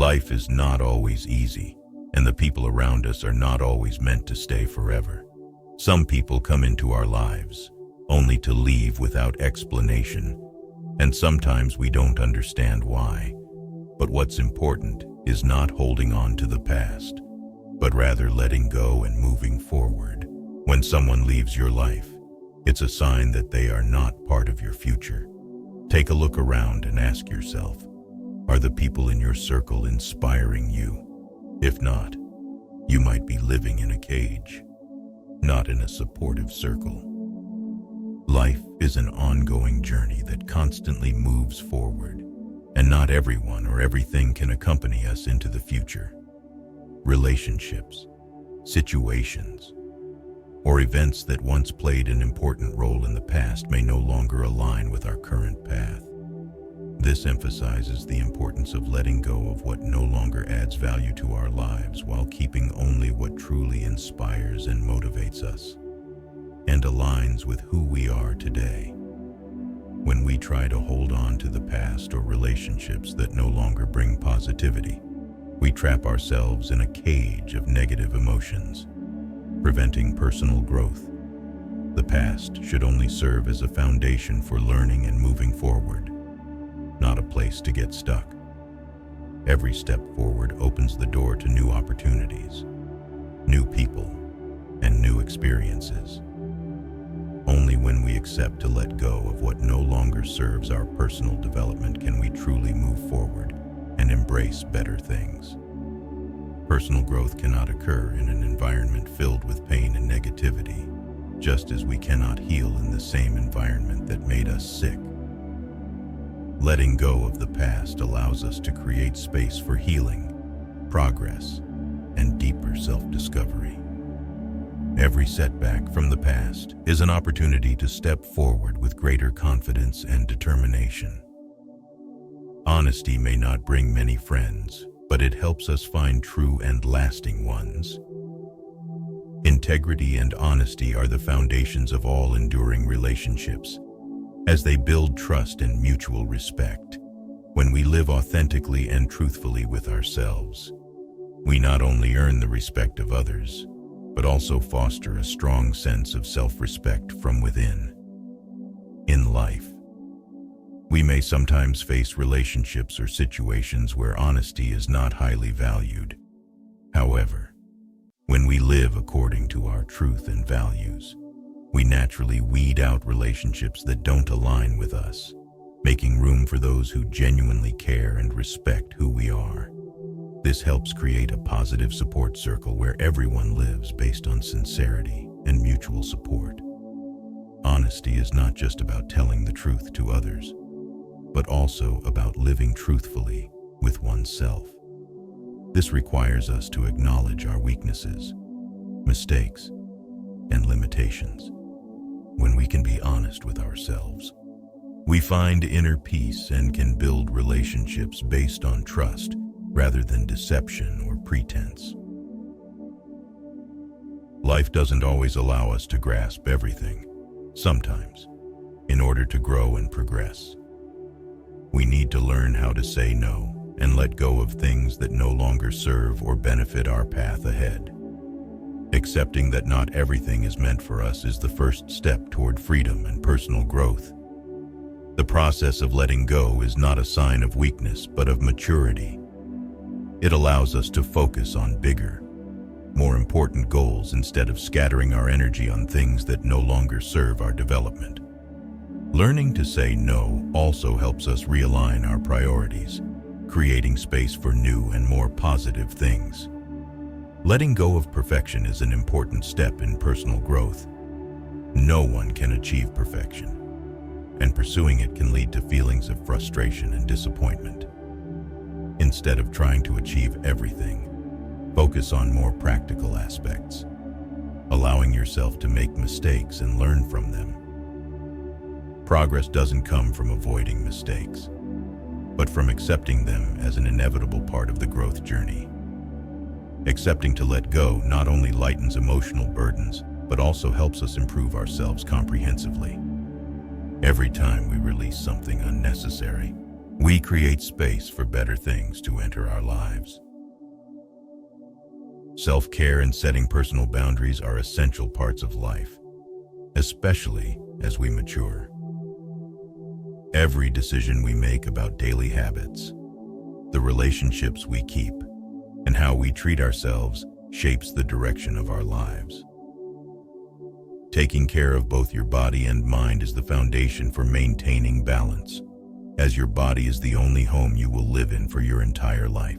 Life is not always easy, and the people around us are not always meant to stay forever. Some people come into our lives, only to leave without explanation, and sometimes we don't understand why. But what's important is not holding on to the past, but rather letting go and moving forward. When someone leaves your life, it's a sign that they are not part of your future. Take a look around and ask yourself, are the people in your circle inspiring you? If not, you might be living in a cage, not in a supportive circle. Life is an ongoing journey that constantly moves forward, and not everyone or everything can accompany us into the future. Relationships, situations, or events that once played an important role in the past may no longer align with our current path. This emphasizes the importance of letting go of what no longer adds value to our lives while keeping only what truly inspires and motivates us and aligns with who we are today. When we try to hold on to the past or relationships that no longer bring positivity, we trap ourselves in a cage of negative emotions, preventing personal growth. The past should only serve as a foundation for learning and moving forward, not a place to get stuck. Every step forward opens the door to new opportunities, new people, and new experiences. Only when we accept to let go of what no longer serves our personal development can we truly move forward and embrace better things. Personal growth cannot occur in an environment filled with pain and negativity, just as we cannot heal in the same environment that made us sick. Letting go of the past allows us to create space for healing, progress, and deeper self-discovery. Every setback from the past is an opportunity to step forward with greater confidence and determination. Honesty may not bring many friends, but it helps us find true and lasting ones. Integrity and honesty are the foundations of all enduring relationships, as they build trust and mutual respect. When we live authentically and truthfully with ourselves, we not only earn the respect of others, but also foster a strong sense of self-respect from within. In life, we may sometimes face relationships or situations where honesty is not highly valued. However, when we live according to our truth and values, we naturally weed out relationships that don't align with us, making room for those who genuinely care and respect who we are. This helps create a positive support circle where everyone lives based on sincerity and mutual support. Honesty is not just about telling the truth to others, but also about living truthfully with oneself. This requires us to acknowledge our weaknesses, mistakes, and limitations. When we can be honest with ourselves, we find inner peace and can build relationships based on trust rather than deception or pretense. Life doesn't always allow us to grasp everything. Sometimes, in order to grow and progress, we need to learn how to say no and let go of things that no longer serve or benefit our path ahead. Accepting that not everything is meant for us is the first step toward freedom and personal growth. The process of letting go is not a sign of weakness, but of maturity. It allows us to focus on bigger, more important goals instead of scattering our energy on things that no longer serve our development. Learning to say no also helps us realign our priorities, creating space for new and more positive things. Letting go of perfection is an important step in personal growth. No one can achieve perfection, and pursuing it can lead to feelings of frustration and disappointment. Instead of trying to achieve everything, focus on more practical aspects, allowing yourself to make mistakes and learn from them. Progress doesn't come from avoiding mistakes, but from accepting them as an inevitable part of the growth journey. Accepting to let go not only lightens emotional burdens, but also helps us improve ourselves comprehensively. Every time we release something unnecessary, we create space for better things to enter our lives. Self-care and setting personal boundaries are essential parts of life, especially as we mature. Every decision we make about daily habits, the relationships we keep, and how we treat ourselves shapes the direction of our lives. Taking care of both your body and mind is the foundation for maintaining balance, as your body is the only home you will live in for your entire life.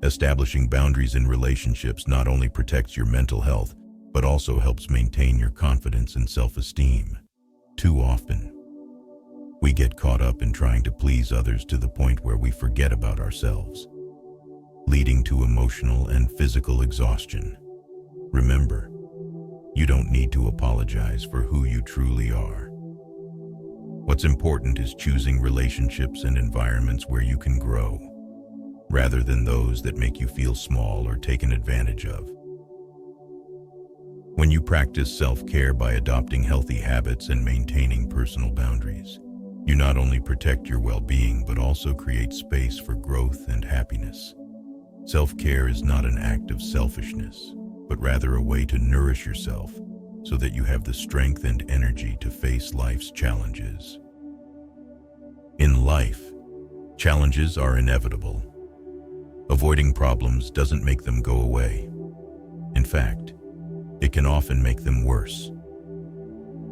Establishing boundaries in relationships not only protects your mental health, but also helps maintain your confidence and self-esteem. Too often, we get caught up in trying to please others to the point where we forget about ourselves, leading to emotional and physical exhaustion. Remember, you don't need to apologize for who you truly are. What's important is choosing relationships and environments where you can grow, rather than those that make you feel small or taken advantage of. When you practice self-care by adopting healthy habits and maintaining personal boundaries, you not only protect your well-being but also create space for growth and happiness. Self-care is not an act of selfishness, but rather a way to nourish yourself so that you have the strength and energy to face life's challenges. In life, challenges are inevitable. Avoiding problems doesn't make them go away. In fact, it can often make them worse.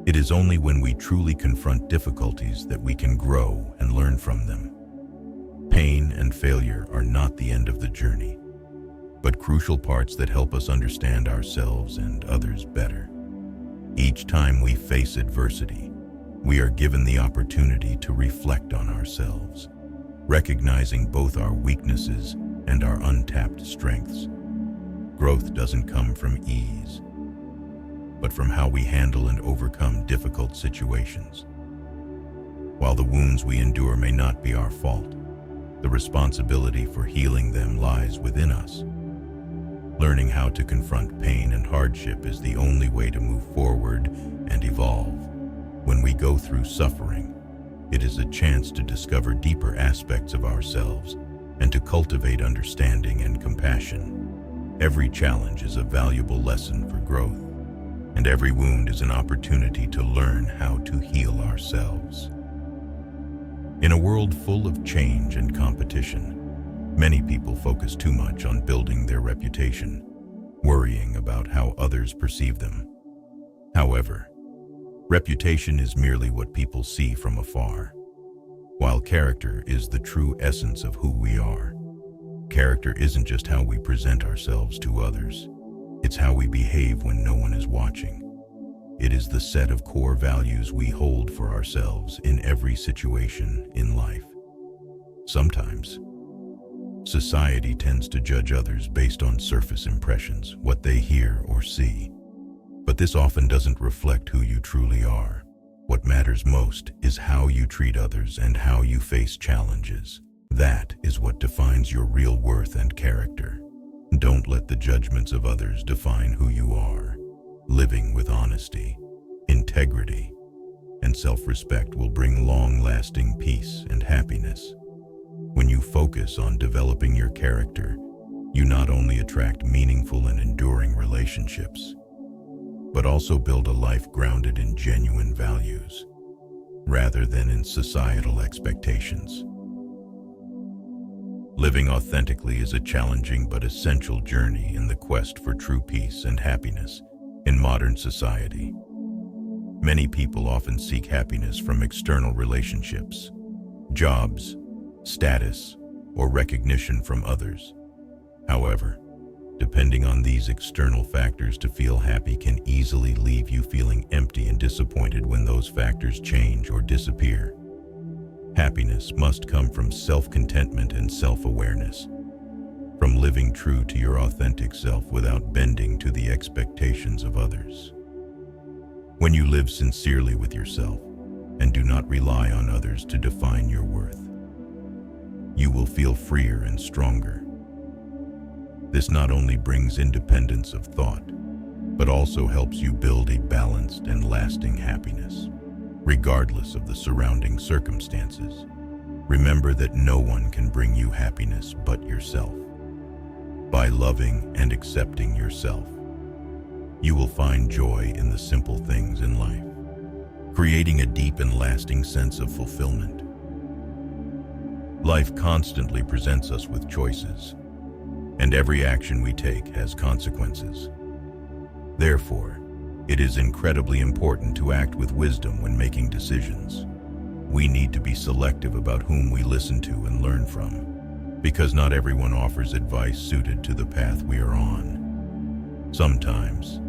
It is only when we truly confront difficulties that we can grow and learn from them. Pain and failure are not the end of the journey, but crucial parts that help us understand ourselves and others better. Each time we face adversity, we are given the opportunity to reflect on ourselves, recognizing both our weaknesses and our untapped strengths. Growth doesn't come from ease, but from how we handle and overcome difficult situations. While the wounds we endure may not be our fault, the responsibility for healing them lies within us. Learning how to confront pain and hardship is the only way to move forward and evolve. When we go through suffering, it is a chance to discover deeper aspects of ourselves and to cultivate understanding and compassion. Every challenge is a valuable lesson for growth, and every wound is an opportunity to learn how to heal ourselves. In a world full of change and competition, many people focus too much on building their reputation, worrying about how others perceive them. However, reputation is merely what people see from afar, while character is the true essence of who we are. Character isn't just how we present ourselves to others. It's how we behave when no one is watching. It is the set of core values we hold for ourselves in every situation in life. Sometimes, society tends to judge others based on surface impressions, what they hear or see. But this often doesn't reflect who you truly are. What matters most is how you treat others and how you face challenges. That is what defines your real worth and character. Don't let the judgments of others define who you are. Living with honesty, integrity, and self-respect will bring long-lasting peace and happiness. When you focus on developing your character, you not only attract meaningful and enduring relationships, but also build a life grounded in genuine values, rather than in societal expectations. Living authentically is a challenging but essential journey in the quest for true peace and happiness in modern society. Many people often seek happiness from external relationships, jobs, status, or recognition from others. However, depending on these external factors to feel happy can easily leave you feeling empty and disappointed when those factors change or disappear. Happiness must come from self-contentment and self-awareness, from living true to your authentic self without bending to the expectations of others. When you live sincerely with yourself and do not rely on others to define your worth, you will feel freer and stronger. This not only brings independence of thought, but also helps you build a balanced and lasting happiness, regardless of the surrounding circumstances. Remember that no one can bring you happiness but yourself. By loving and accepting yourself, you will find joy in the simple things in life, creating a deep and lasting sense of fulfillment. Life constantly presents us with choices, and every action we take has consequences. Therefore, it is incredibly important to act with wisdom when making decisions. We need to be selective about whom we listen to and learn from, because not everyone offers advice suited to the path we are on. Sometimes,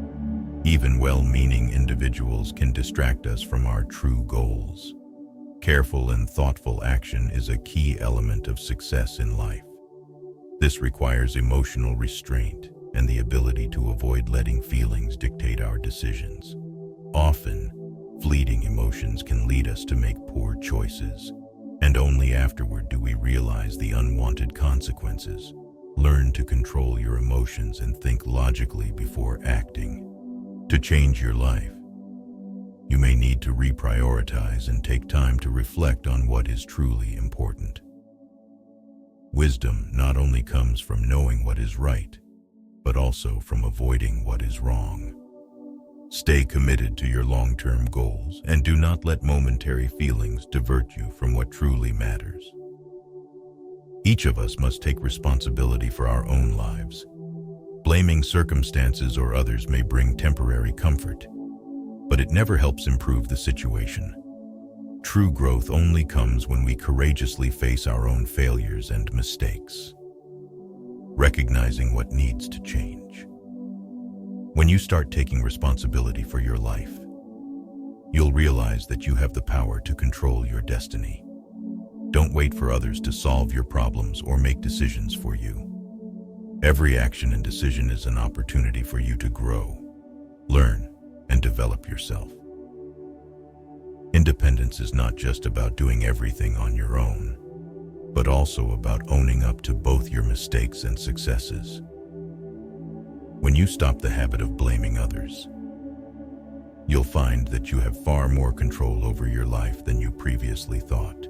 even well-meaning individuals can distract us from our true goals. Careful and thoughtful action is a key element of success in life. This requires emotional restraint and the ability to avoid letting feelings dictate our decisions. Often, fleeting emotions can lead us to make poor choices, and only afterward do we realize the unwanted consequences. Learn to control your emotions and think logically before acting. To change your life, you may need to reprioritize and take time to reflect on what is truly important. Wisdom not only comes from knowing what is right, but also from avoiding what is wrong. Stay committed to your long-term goals and do not let momentary feelings divert you from what truly matters. Each of us must take responsibility for our own lives. Blaming circumstances or others may bring temporary comfort, but it never helps improve the situation. True growth only comes when we courageously face our own failures and mistakes, recognizing what needs to change. When you start taking responsibility for your life, you'll realize that you have the power to control your destiny. Don't wait for others to solve your problems or make decisions for you. Every action and decision is an opportunity for you to grow, learn, and develop yourself. Independence is not just about doing everything on your own, but also about owning up to both your mistakes and successes. When you stop the habit of blaming others, you'll find that you have far more control over your life than you previously thought.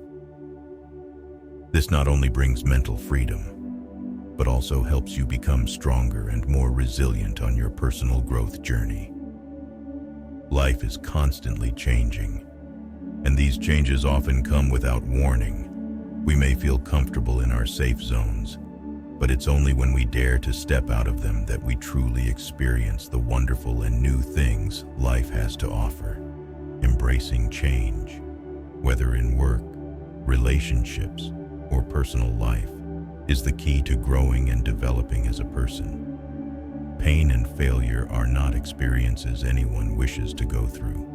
This not only brings mental freedom, but also helps you become stronger and more resilient on your personal growth journey. Life is constantly changing, and these changes often come without warning. We may feel comfortable in our safe zones, but it's only when we dare to step out of them that we truly experience the wonderful and new things life has to offer. Embracing change, whether in work, relationships, or personal life, is the key to growing and developing as a person. Pain and failure are not experiences anyone wishes to go through,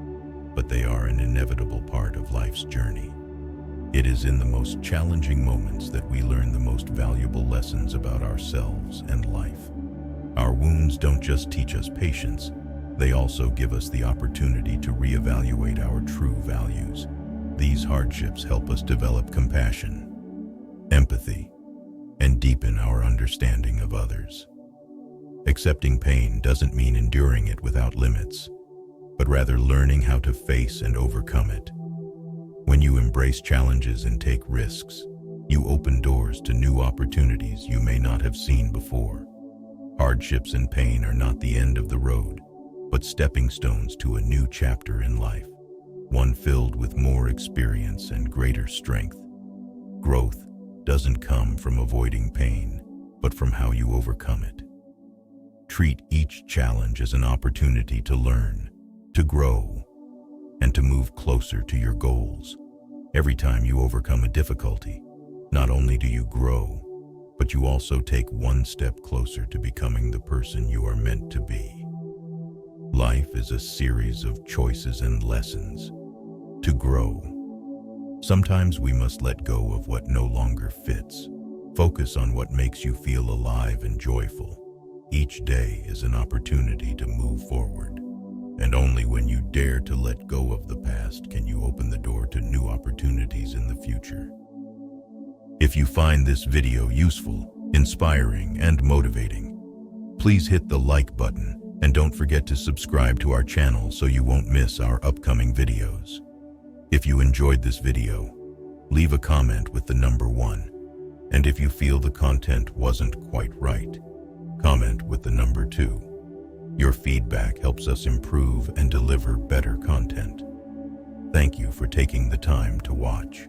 but they are an inevitable part of life's journey. It is in the most challenging moments that we learn the most valuable lessons about ourselves and life. Our wounds don't just teach us patience, they also give us the opportunity to reevaluate our true values. These hardships help us develop compassion, empathy, and deepen our understanding of others. Accepting pain doesn't mean enduring it without limits, but rather learning how to face and overcome it. When you embrace challenges and take risks, you open doors to new opportunities you may not have seen before. Hardships and pain are not the end of the road, but stepping stones to a new chapter in life, one filled with more experience and greater strength. Growth doesn't come from avoiding pain, but from how you overcome it. Treat each challenge as an opportunity to learn, to grow, and to move closer to your goals. Every time you overcome a difficulty, not only do you grow, but you also take one step closer to becoming the person you are meant to be. Life is a series of choices and lessons. To grow, sometimes we must let go of what no longer fits. Focus on what makes you feel alive and joyful. Each day is an opportunity to move forward. And only when you dare to let go of the past can you open the door to new opportunities in the future. If you find this video useful, inspiring, and motivating, please hit the like button and don't forget to subscribe to our channel so you won't miss our upcoming videos. If you enjoyed this video, Leave a comment with the number 1. And if you feel the content wasn't quite right, comment with the number 2. Your feedback helps us improve and deliver better content. Thank you for taking the time to watch.